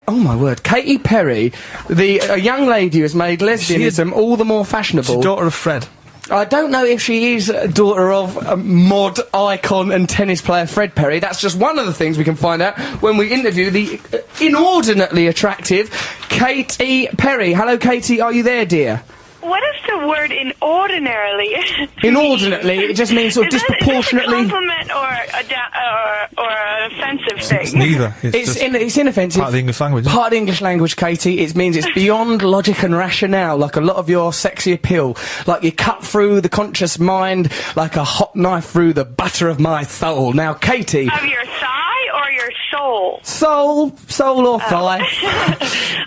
Oh my word, Katy Perry, a young lady who has made lesbianism all the more fashionable. She's daughter of Fred. I don't know if she is a daughter of mod icon and tennis player Fred Perry. That's just one of the things we can find out when we interview the inordinately attractive Katy Perry. Hello, Katy. Are you there, dear? What is the word inordinarily? Inordinately, it just means sort of disproportionately. Is this a compliment or an offensive thing? It's neither. It's inoffensive. Part of the English language. Part of the English language, Katy. It means it's beyond logic and rationale, like a lot of your sexy appeal. Like you cut through the conscious mind like a hot knife through the butter of my soul. Now, Katy. Of your thigh or your soul? Soul or thigh.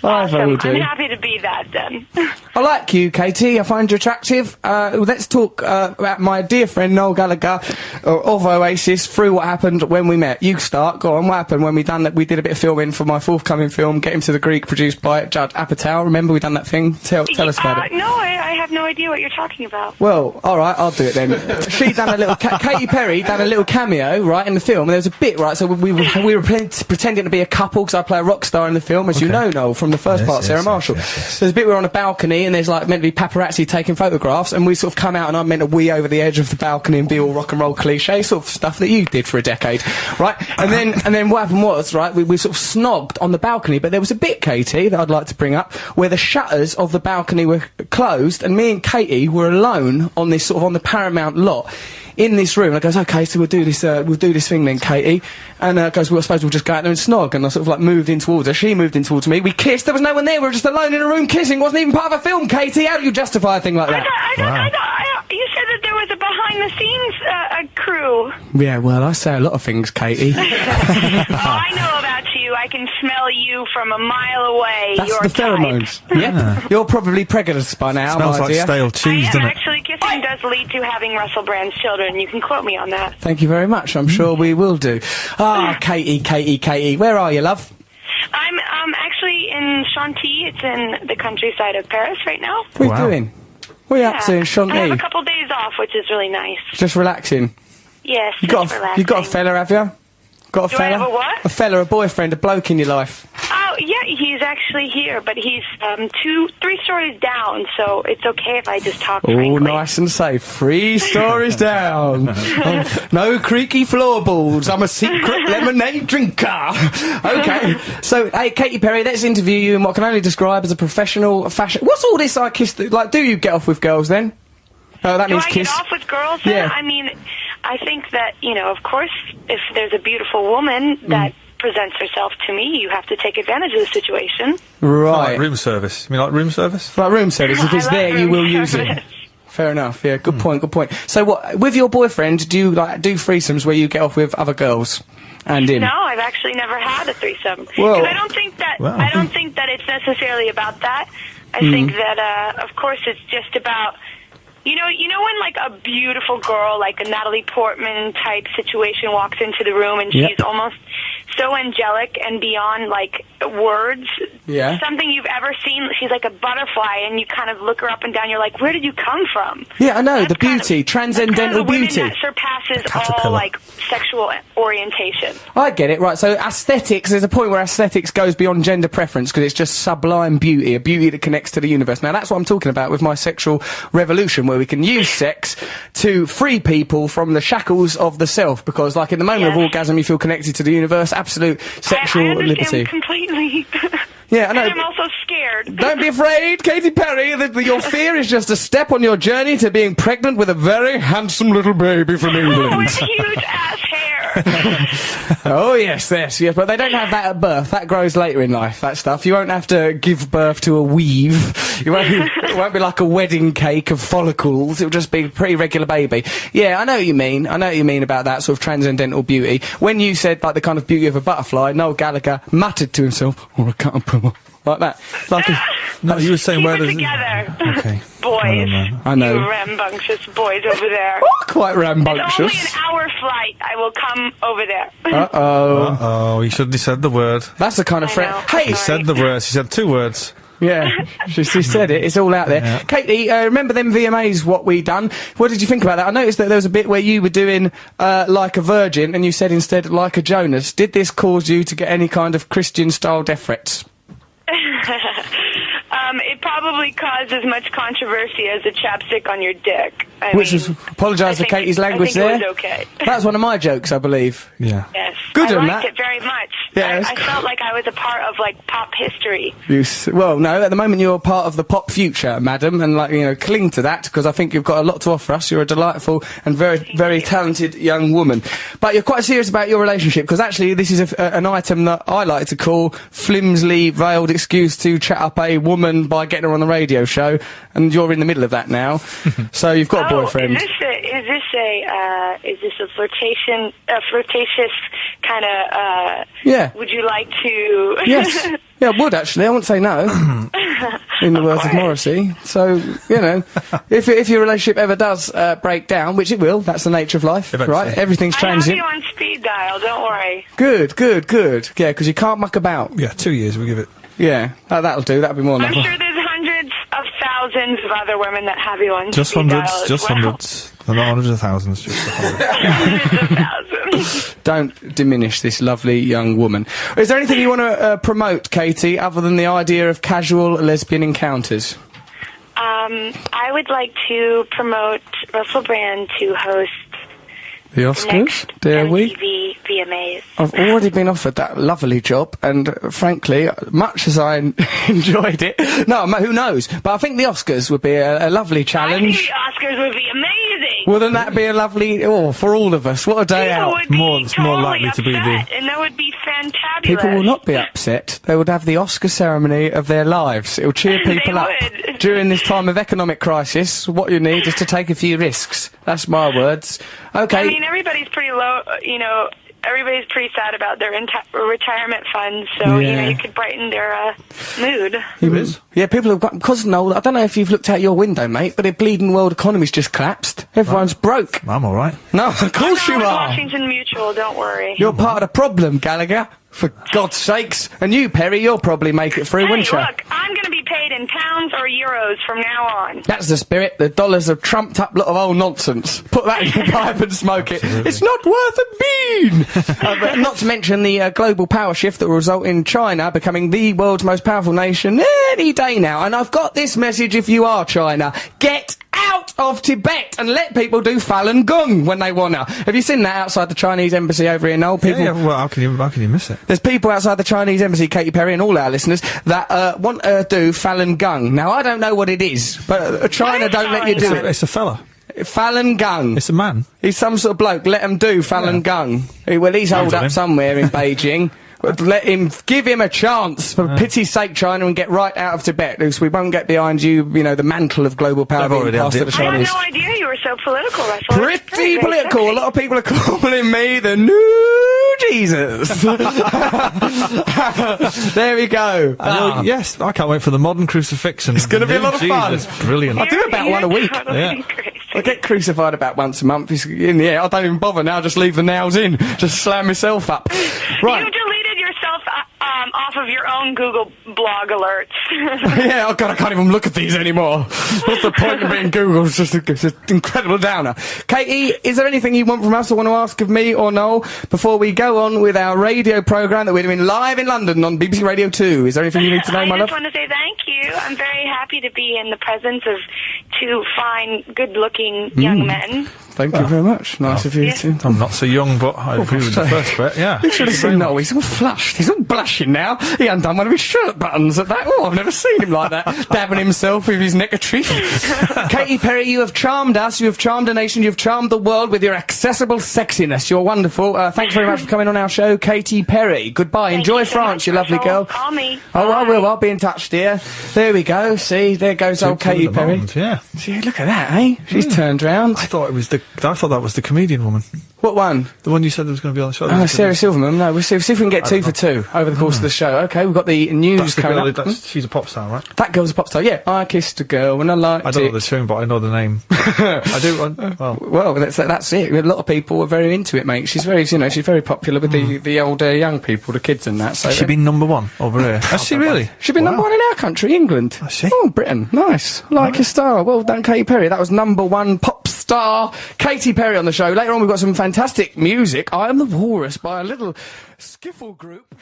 Awesome. I'm happy to be that then. I like you, Katy. I find you attractive. Let's talk about my dear friend Noel Gallagher of Oasis through what happened when we met. You start. Go on. What happened when we did a bit of filming for my forthcoming film, Get Him to the Greek, produced by Judd Apatow. Remember we done that thing? Tell us about it. No, I have no idea what you're talking about. Well, all right, I'll do it then. She done a little. Katy Perry done a little cameo, right, in the film. And there was a bit, right. So we were pretending to be a couple because I play a rock star in the film, as you know, Noel, from the first part, Sarah Marshall. Yes. There's a bit we're on a balcony and there's like meant to be paparazzi taking photographs, and we sort of come out and I'm meant to wee over the edge of the balcony and be all rock and roll cliche sort of stuff that you did for a decade, right? And then what happened was, right, we sort of snogged on the balcony, but there was a bit, Katy, that I'd like to bring up where the shutters of the balcony were closed and me and Katy were alone on this sort of on the Paramount lot in this room. And I goes, okay, so we'll do this thing then, Katy. And goes, well, I suppose we'll just go out there and snog. And I sort of like moved in towards her. She moved in towards me. We kissed. There was no one there. We were just alone in a room kissing. Wasn't even part of a film, Katy. How do you justify a thing like that? You said that there was a behind-the-scenes crew. Yeah, well, I say a lot of things, Katy. I know about you. I can smell you from a mile away. That's Your the pheromones. Yeah. You're probably pregnant by now, Smells my like dear. stale cheese, doesn't it? Actually, kissing does lead to having Russell Brand's children. You can quote me on that. Thank you very much. I'm sure we will do. Ah, Katy. Where are you, love? I'm actually in Chantilly. It's in the countryside of Paris right now. What are you doing? What are you up to in Chantilly? I have a couple days off, which is really nice. Just relaxing? Yes, You got a fella, have you? Got a fella? I have a what? A fella, a boyfriend, a bloke in your life. Oh, yeah, he's actually here, but he's 3 stories down, so it's okay if I just talk frankly. Oh, nice and safe. 3 stories down. No creaky floorboards. I'm a secret lemonade drinker. Okay. So, hey, Katy Perry, let's interview you in what can only describe as a professional fashion... What's all this I kiss... Like, do you get off with girls, then? Oh, that means kiss. Do I get off with girls, then? Yeah. I mean... I think that, you know, of course, if there's a beautiful woman that presents herself to me, you have to take advantage of the situation. Right. Like room service. You mean like room service? Like room service. If it's there, you will use it. Fair enough. Yeah, good point. So what, with your boyfriend, do you, like, do threesomes where you get off with other girls? And him? No, I've actually never had a threesome. Well, because I don't think that it's necessarily about that. I think that, of course, it's just about... You know when, like, a beautiful girl, like a Natalie Portman type situation walks into the room and she's almost so angelic and beyond, like, words. Yeah. Something you've ever seen. She's like a butterfly, and you kind of look her up and down. You're like, where did you come from? Yeah, I know, the beauty, transcendental beauty. That surpasses all, like, sexual orientation. I get it, right. So aesthetics, there's a point where aesthetics goes beyond gender preference because it's just sublime beauty, a beauty that connects to the universe. Now, that's what I'm talking about with my sexual revolution, where we can use sex to free people from the shackles of the self, because, like, in the moment of orgasm, you feel connected to the universe, absolute sexual I understand liberty. Completely. Yeah, I know. And I'm also scared. Don't be afraid, Katy Perry. Your fear is just a step on your journey to being pregnant with a very handsome little baby from England. With huge ass hair. Oh, yes. But they don't have that at birth. That grows later in life, that stuff. You won't have to give birth to a weave. It won't be like a wedding cake of follicles. It'll just be a pretty regular baby. Yeah, I know what you mean. I know what you mean about that sort of transcendental beauty. When you said, like, the kind of beauty of a butterfly, Noel Gallagher muttered to himself, or a caterpillar. Like that. Like no, you were saying where there's... together. Okay. Boys. I know. You rambunctious boys over there. Oh, quite rambunctious. It's only an hour flight. I will come over there. Uh-oh, you shouldn't have said the word. That's the kind of friend... Hey! She said the word. She said 2 words. Yeah, she said it. It's all out there. Yeah. Katy, remember them VMAs, what we done? What did you think about that? I noticed that there was a bit where you were doing like a virgin, and you said instead like a Jonas. Did this cause you to get any kind of Christian-style death threats? It probably caused as much controversy as a chapstick on your dick. Apologise for Katie's language there. I think it was okay. That's one of my jokes, I believe. Yeah. Yes. Good I on liked that. it very much. Yeah, I felt like I was a part of, like, pop history. Well, no, at the moment you're part of the pop future, madam, and, like, you know, cling to that, because I think you've got a lot to offer us. You're a delightful and very talented young woman. But you're quite serious about your relationship, because actually this is an item that I like to call flimsily veiled excuse to chat up a woman by getting her on the radio show, and you're in the middle of that now. So you've got a boyfriend. Is this a flirtatious kind of, Yeah. would you like to... Yes. Yeah, I would actually. I wouldn't say no. In the words of Morrissey. So, you know, if your relationship ever does break down, which it will, that's the nature of life, right? Everything's transient. I have you on speed dial, don't worry. Good. Yeah, because you can't muck about. Yeah, 2 years, we'll give it. Yeah, that'll do. That'll be more than I'm enough. sure there's hundreds of thousands of other women that have you on Just speed dial hundreds, as just well. hundreds. They're not hundreds of thousands, just 100. Hundreds of thousands. Don't diminish this lovely young woman. Is there anything you want to promote, Katie, other than the idea of casual lesbian encounters? I would like to promote Russell Brand to host The Oscars, dare we? MTV VMAs. I've already been offered that lovely job, and frankly, much as I enjoyed it, who knows? But I think the Oscars would be a lovely challenge. I think the Oscars would be amazing. Wouldn't that be a lovely, for all of us? What a day People out. would be It's more totally likely to be upset, and that would be fantabulous. People will not be upset. They would have the Oscar ceremony of their lives. It will cheer people up. would. During this time of economic crisis, what you need is to take a few risks. That's my words. Okay. I mean, everybody's pretty low, everybody's pretty sad about their retirement funds, so, Yeah. you could brighten their mood. Who is? Yeah, people have got, because Noel, I don't know if you've looked out your window, mate, but the bleeding world economy's just collapsed. Everyone's broke. I'm alright. No, of course I'm you are. Washington Mutual, don't worry. You're part of the problem, Gallagher. For God's sakes. And you, Perry, you'll probably make it through, Hey, wouldn't you? look, I'm going to be paid in pounds or euros from now on. That's the spirit. The dollar's a trumped up lot of old nonsense. Put that in your pipe and smoke it. It's not worth a bean! But not to mention the global power shift that will result in China becoming the world's most powerful nation any day now. And I've got this message if you are China. Get out of Tibet and let people do Falun Gong when they wanna. Have you seen that outside the Chinese embassy over here, Noel? People, Yeah, well, how can you miss it? There's people outside the Chinese embassy, Katy Perry and all our listeners, that want to do Falun Gong. Now, I don't know what it is, but China don't let you do it. It's a fella. Falun Gong. It's a man. He's some sort of bloke. Let him do Falun Gong. Well, he's holed on up him. somewhere somewhere in Beijing. But give him a chance, for pity's sake, China, and get right out of Tibet, because we won't get behind you, the mantle of global power They've being already passed had to the it. I had Chinese. no idea you were so political, Russell. Pretty political. A lot of people are calling me the new Jesus. There we go. Yes, I can't wait for the modern crucifixion. It's gonna be a lot of fun. Brilliant. I do about one a week. Totally Yeah. crazy. I get crucified about once a month. It's in the air. I don't even bother now. Just leave the nails in. Just slam myself up. Right. You deleted yourself off of your own Google blog alerts. Yeah, oh God, I can't even look at these anymore. What's the point of being Google? It's just an incredible downer. Katie, is there anything you want from us or want to ask of me or Noel before we go on with our radio programme that we're doing live in London on BBC Radio 2? Is there anything you need to know, my I love? just want to say thank you. I'm very happy to be in the presence of two fine, good-looking young men. Thank you very much. Nice of you Yeah. too. I'm not so young, but I agree with the first bit, yeah. You should have seen Noel. He's all flushed. He's all blushing now. He undone one of his shirt buttons at that. Oh, I've never seen him like that. Dabbing himself with his neckerchief. Katy Perry, you have charmed us. You have charmed a nation. You've charmed the world with your accessible sexiness. You're wonderful. Thanks very much for coming on our show, Katy Perry. Goodbye. Thank Enjoy you so France, much, you lovely Russell. girl. Call me. Oh, I Bye. will. I'll be in touch, dear. There we go. See, there goes old Katy At the Perry. moment, yeah. See, look at that, eh? She's turned round. I thought that was the comedian woman. What one? The one you said was going to be on the show. Oh, Sarah Silverman. No, we'll see if we can get 2 for 2 over the course of the show. Okay, we've got the news That's the coming girl, up. she's a pop star, right? That girl's a pop star. Yeah, I kissed a girl when I liked I don't know it. the tune, but I know the name. I do. Well, that's it. A lot of people are very into it, mate. She's very, she's very popular with the older young people, the kids and that. So Has she been number 1 over here? Has she really? She's been number 1 in our country, England. Has she? Oh, Britain. Nice. Like your star. Well done, Katy Perry. That was number 1 pop star Katy Perry on the show. Later on, we've got some fantastic music. I Am the Walrus by a little skiffle group.